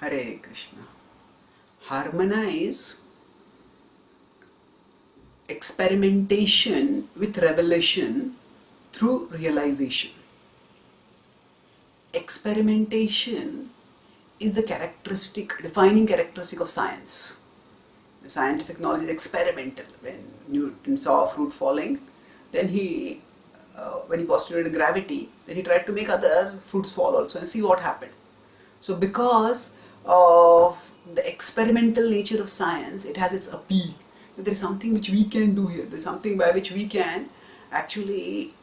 Hare Krishna. Harmonize experimentation with revelation through realization. Experimentation is the defining characteristic of science. The scientific knowledge is experimental. When Newton saw a fruit falling, then when he postulated gravity, then he tried to make other fruits fall also and see what happened. So because of the experimental nature of science, it has its appeal. There is something which we can do here. There is something by which we can actually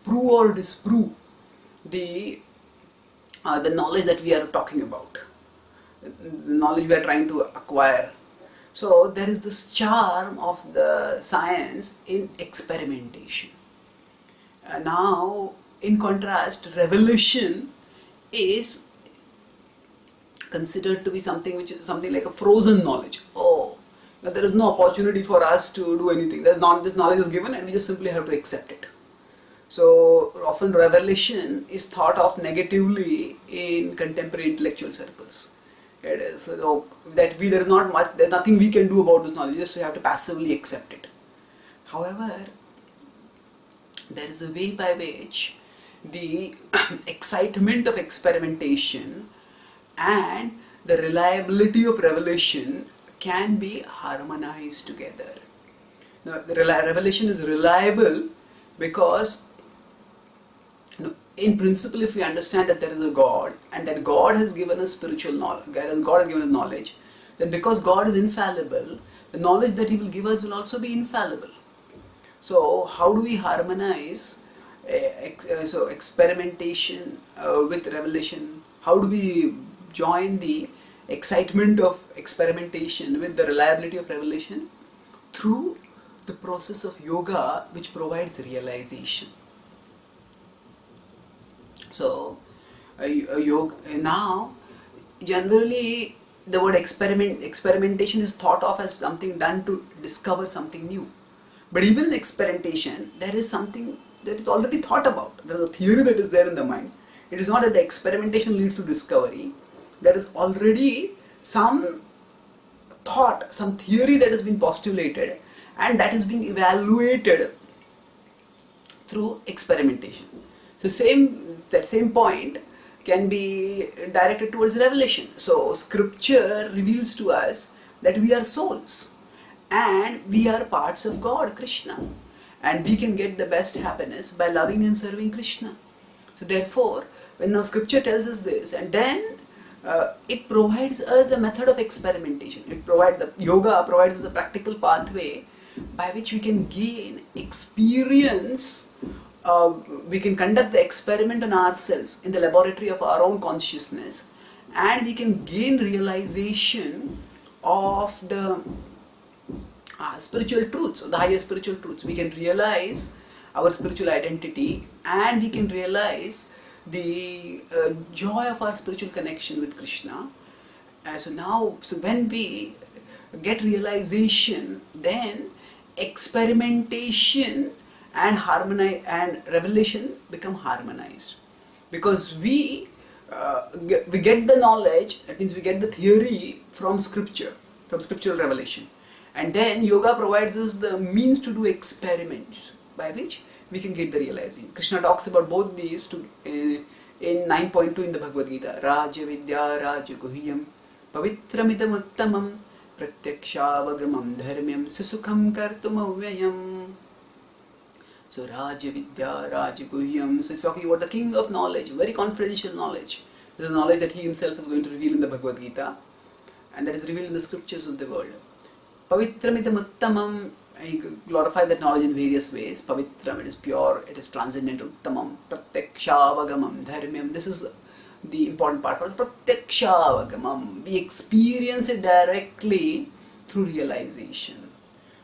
prove or disprove the knowledge that we are talking about, the knowledge we are trying to acquire. So there is this charm of the science in experimentation. Now, in contrast, revelation is considered to be something which is something like a frozen knowledge. Now there is no opportunity for us to do anything. This knowledge is given and we just simply have to accept it. So often revelation is thought of negatively in contemporary intellectual circles. It is so that there's nothing we can do about this knowledge. You just have to passively accept it. However, there is a way by which the excitement of experimentation and the reliability of revelation can be harmonized together. Now, the revelation is reliable because in principle, if we understand that there is a God and that God has given us spiritual knowledge, God has given us knowledge, then because God is infallible, the knowledge that He will give us will also be infallible. So how do we harmonize experimentation with revelation? How do we join the excitement of experimentation with the reliability of revelation? Through the process of yoga, which provides realization. So, now generally the word experimentation is thought of as something done to discover something new. But even in experimentation, there is something that is already thought about. There is a theory that is there in the mind. It is not that the experimentation leads to discovery. There is already some thought, some theory that has been postulated and that is being evaluated through experimentation. So that same point can be directed towards revelation. So scripture reveals to us that we are souls and we are parts of God, Krishna, and we can get the best happiness by loving and serving Krishna. So therefore, when now scripture tells us this, and then it provides us a method of experimentation. Yoga provides us a practical pathway by which we can gain experience. We can conduct the experiment on ourselves in the laboratory of our own consciousness, and we can gain realization of the spiritual truths, the higher spiritual truths. We can realize our spiritual identity and we can realize the joy of our spiritual connection with Krishna. So when we get realization, then experimentation and revelation become harmonized, because we get the knowledge. That means we get the theory from scripture, from scriptural revelation, and then yoga provides us the means to do experiments by which we can get the realization. Krishna talks about both these in 9.2 in the Bhagavad-gita. Raja Vidya Raja Guhyam Pavitramidam Uttamam Pratyakshaavagamam Dharmyam Susukham Kartum Avyayam. So Raja Vidya Raja Guhyam. So he's talking about the king of knowledge, very confidential knowledge. This is the knowledge that he himself is going to reveal in the Bhagavad-gita, and that is revealed in the scriptures of the world. Pavitramidam Uttamam. You glorify that knowledge in various ways. Pavitram, it is pure, it is transcendent. Uttamam, Pratyakshaavagamam Dharmyam. This is the important part. Pratyakshaavagamam. We experience it directly through realization.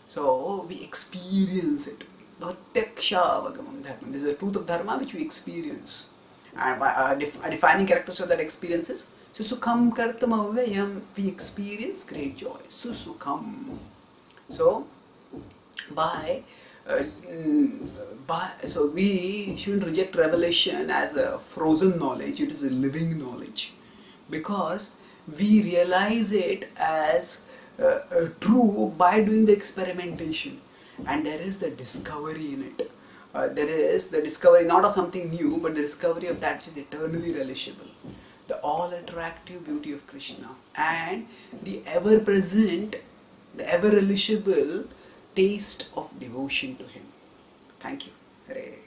So we experience it. Pratyakshaavagamam Dharmyam. This is the truth of Dharma which we experience. And a defining characteristic of that experience is Susukham Kartum Avyayam. We experience great joy. Susukham. So so we shouldn't reject revelation as a frozen knowledge. It is a living knowledge, because we realize it as true by doing the experimentation, and there is the discovery in it. There is the discovery not of something new, but the discovery of that which is eternally relishable, the all-attractive beauty of Krishna, and the ever-present, the ever-relishable taste of devotion to Him. Thank you. Hare.